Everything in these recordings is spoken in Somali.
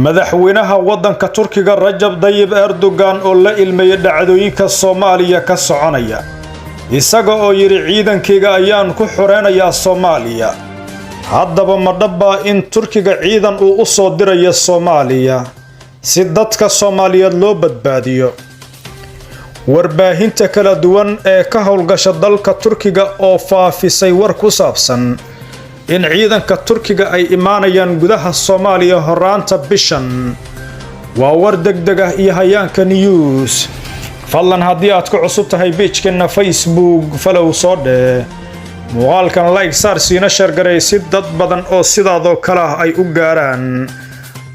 madaxweynaha wadanka Turkiga Rajab Tayyip Erdogan oo la ilmeeyay dhacdooyinka Soomaaliya ka soconaya isaga oo yiri ciidankayga ayaan ku xoreynayaa Soomaaliya haddaba ma dhaba in Turkiga ciidan uu u soo dirayo Soomaaliya si dadka Soomaaliyeed loo badbaadiyo warbaahinta kala duwan ee ka howlgasha dalka Turkiga oo faafisay war ku saabsan in ciidanka Turkiga ay imaanayaan gudaha Soomaaliya horaanta bishan waa war degdeg ah iyo hayaanka news fadlan haddii aad ku cusub tahay page-keena Facebook follow soo dheh muuqaalkan like saar siina share garay si dad badan oo sidaadoo kale ay u gaaraan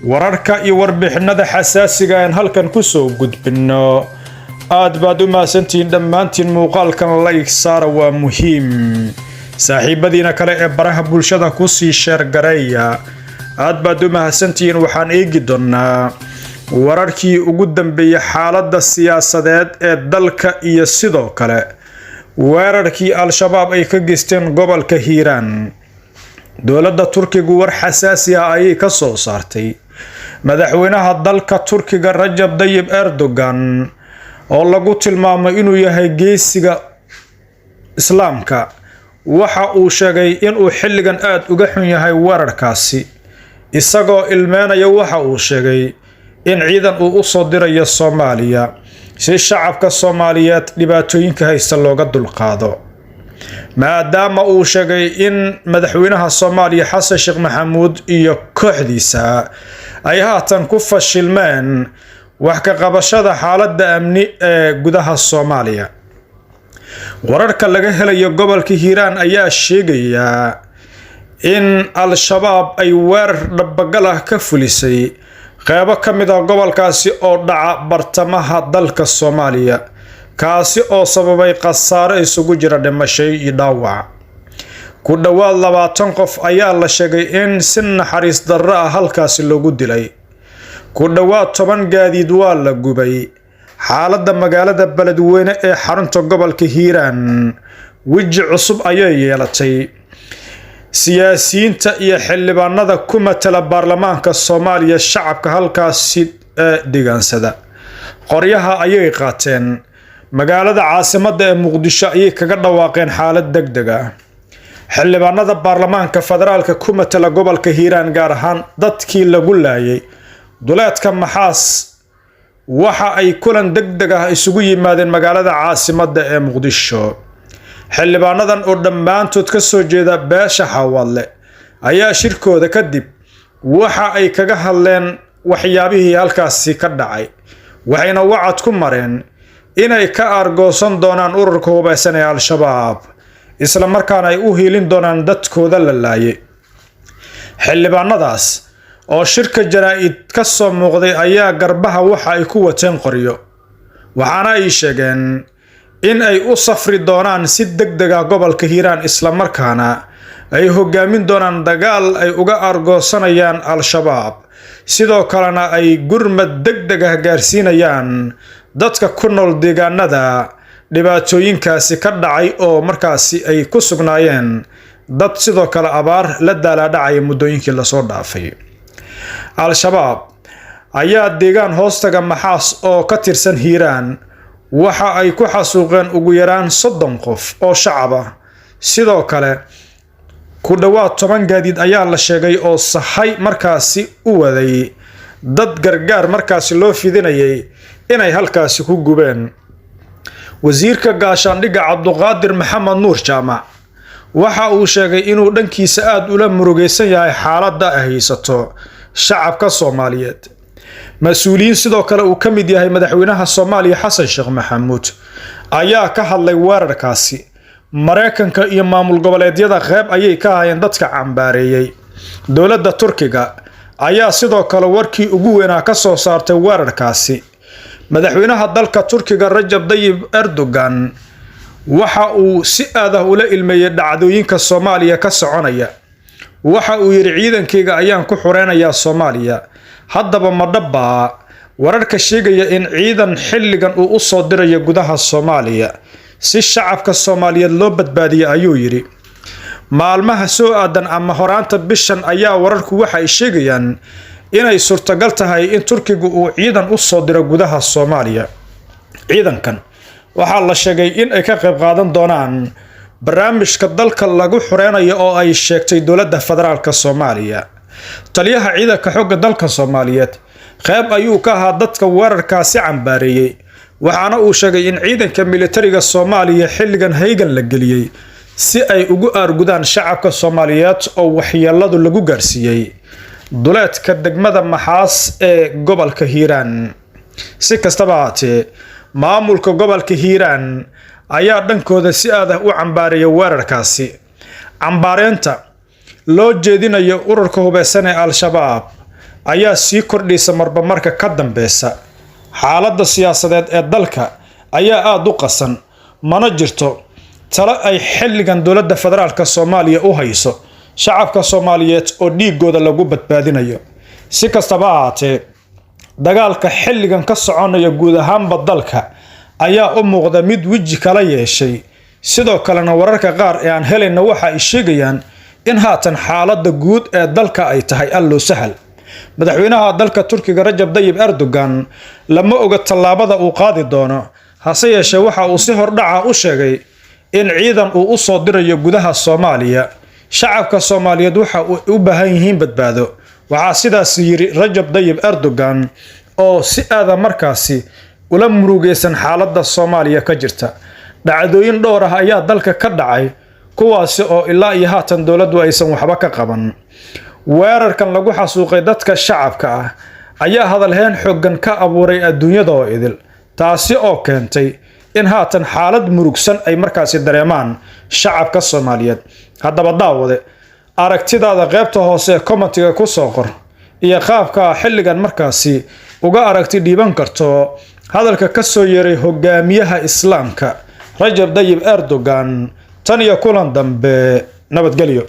wararka iyo warbixinada xasaasiga ah halkan ku soo gudbino aad baad u maasantiin dhammaantiin muuqaalkan like saar waa muhiim saaxiibadiina kale ee baraha bulshada ku sii share gareeya aad baad u mahadsantiin waxaan eegi doonaa wararkii ugu dambeeyay xaaladda siyaasadeed ee dalka iyo sidoo kale weerarkii al-shabaab ay ka geysteen gobolka Hiiraan dowladda Turkiga war xasaasi ah ayay ka soo saartay madaxweynaha dalka Turkiga Rajab Tayyip Erdogan oo lagu tilmaamay inuu yahay geesiga islaamka waxa uu sheegay in uu xilligan aad uga xun yahay weerarkaasi isagoo ilmeenaya waxa uu sheegay in ciidan uu u soo dirayo Soomaaliya si shacabka Soomaaliyeed dhibaatooyinka haysta looga dulqaado maadaama uu sheegay in madaxweynaha Soomaaliya Xasan Sheekh Maxamuud iyo kooxdiisa ay haatan ku fashilmeen wax ka qabashada xaaladda amni ee gudaha Soomaaliya wararka laga helayo gobolka Hiiraan ayaa sheegaya in al-shabaab ay weerar dhabagal ah ka fulisay qaybo ka mid ah gobolkaasi oo dhaca bartamaha dalka Soomaaliya kaasi oo sababay khasaare isugu jira dhimasho iyo dhaawac ku dhawaad 20 qof ayaa la sheegay in si naxariis darro ah halkaasi loogu dilay ku dhawaad 10 gaadiid waa la gubay xaaladda magaalada Beledweyne ee xarunta gobolka Hiiraan wiji cusub ayay yeelatay siyaasiyiinta iyo xildhibaanada ku matala baarlamaanka Soomaaliya shacabka halkaasi deegaansada qoryaha ayay qaateen magaalada caasimadda ee Muqdisho ayay kaga dhawaaqeen xaalad degdeg ah xildhibaanada baarlamaanka federaalka ku matala gobolka Hiiraan gaar ahaan dadkii lagu laayay duleedka Maxaas waxa ay kulan degdeg ah isugu yimaadeen magaalada caasimadda ee Muqdisho xildhibaanadan oo dhammaantood ka soo jeeda beesha Xawaadle ayaa shirkooda kadib waxa ay kaga hadleen waxyaabihii halkaasi ka dhacay waxayna wacad ku mareen inay ka argoosan doonaan ururka hubeysan ee al-shabaab isla markaana ay u hiilin doonaan dadkooda la laayay xildhibaanadaas oo shirka jaraa'id ka soo muuqday ayaa garbaha waxa ay ku wateen qoryo waxaana ay sheegeen in ay u safri doonaan si degdeg ah gobolka Hiiraan isla markaana ay hogaamin doonaan dagaal ay uga argoosanayaan al-shabaab sidoo kalena ay gurmad degdeg ah gaarsiinayaan dadka ku nool deegaanada dhibaatooyinkaasi ka dhacay oo markaasi ay ku sugnaayeen dad sidoo kale abaar la daalaadhacay muddooyinkii la soo dhaafay al-shabaab ayaa deegaan hoostaga Maxaas oo ka tirsan Hiiraan waxa ay ku xasuuqeen ugu yaraan 30 qof oo shacab ah sidoo kale ku dhawaad 10 gaadiid ayaa la sheegay oo sahay markaasi u waday dad gargaar markaasi loo fidinayay inay halkaasi ku gubeen wasiirka gaashaandhigga Cabduqaadir Maxamed Nuur Jaamac waxa uu sheegay inuu dhankiisa aad ula murugaysan yahay xaaladda ay haysato shacabka Soomaaliyeed mas'uuliyiin sidoo kale uu ka mid yahay madaxweynaha Soomaaliya Xasan Sheekh Maxamuud ayaa ka hadlay weerarkaasi Mareykanka iyo maamul goboleedyada qayb ayay ka hayeen dadka cambaareeyay dowladda Turkiga ayaa sidoo kale warkii ugu weynaa ka soo saartay weerarkaasi madaxweynaha dalka Turkiga Rajab Tayyip Erdogan waxa uu si aad ah ula ilmeeyay dhacdooyinka Soomaaliya ka soconaya waxa uu yiri ciidankayga ayaan ku xoreynayaa Soomaaliya haddaba ma dhaba wararka sheegaya in ciidan xilligan uu u soo dirayo gudaha Soomaaliya si shacabka Soomaaliyeed loo badbaadiyo ayuu yiri maalmaha soo aadan ama horaanta bishan ayaa wararku waxa ay sheegayaan inay suurtagal tahay in Turkigu uu ciidan u soo diro gudaha Soomaaliya. ciidankan waxaa la sheegay in ay ka qayb qaadan doonaan barnaamijka dalka lagu xureynayo oo ay sheegtay dowladda federaalka Soomaaliya. taliyaha ciidanka xoogga dalka Soomaaliyeed qayb ayuu ka ahaa dadka weerarkaasi cambaareeyay, waxaana uu sheegay in ciidanka militariga Soomaaliya xilligan haygan la geliyay si ay ugu aargudaan shacabka Soomaaliyeed oo waxyeeladu lagu gaarsiiyay duleedka degmada Maxaas ee gobolka Hiiraan. si kastaba haatee, maamulka gobolka Hiiraan ayaa dhankooda si aad ah u cambaareeyay weerarkaasi. cambaareenta loo jeedinayo ururka hubeysan ee Al-Shabaab ayaa sii kordhaysa marba marka ka dambeysa. xaaladda siyaasadeed ee dalka ayaa aad u qasan, mana jirto talo ay xilligan dowladda federaalka Soomaaliya u hayso shacabka Soomaaliyeed oo dhiigooda lagu badbaadinayo. si kastaba haatee, dagaalka xilligan ka soconaya guud ahaanba dalka ayaa u muuqda mid weji kala yeeshay. sidoo kalena wararka qaar ee aan helayna waxa ay sheegayaan in haatan xaaladda guud ee dalka ay tahay allo sahal. madaxweynaha dalka Turkiga Rajab Tayyip Erdogan lama oga tallaabada uu qaadi doono, hase yeeshee waxa uu si hordhaca u sheegay in ciidan uu u soo dirayo gudaha Soomaaliya. shacabka Soomaaliyeed waxa uu u baahan yihiin badbaado. waxaa sidaas yiri Rajab Tayyip Erdogan oo si aad markaasi ula murugaysan xaaladda Soomaaliya ka jirta. dhacdooyin dhowr ah ayaa dalka ka dhacay, kuwaasi oo ilaa iyo haatan dowladdu aysan waxba ka qaban. weerarkan lagu xasuuqay dadka shacabka ah ayaa hadalhayn xooggan ka abuuray adduunyada oo idil, taasi oo keentay in haatan xaalad murugsan ay markaasi dareemaan shacabka Soomaaliyeed. haddaba daawade, aragtidaada qaybta hoose ee commentiga ku soo qor, iyo qaabka xilligan markaasi uga aragti dhiiban karto hadalka ka soo yeeray hogaamiyaha Islaamka Rajab Tayyip Erdogan. tan iyo kulan dambe, nabadgelyo.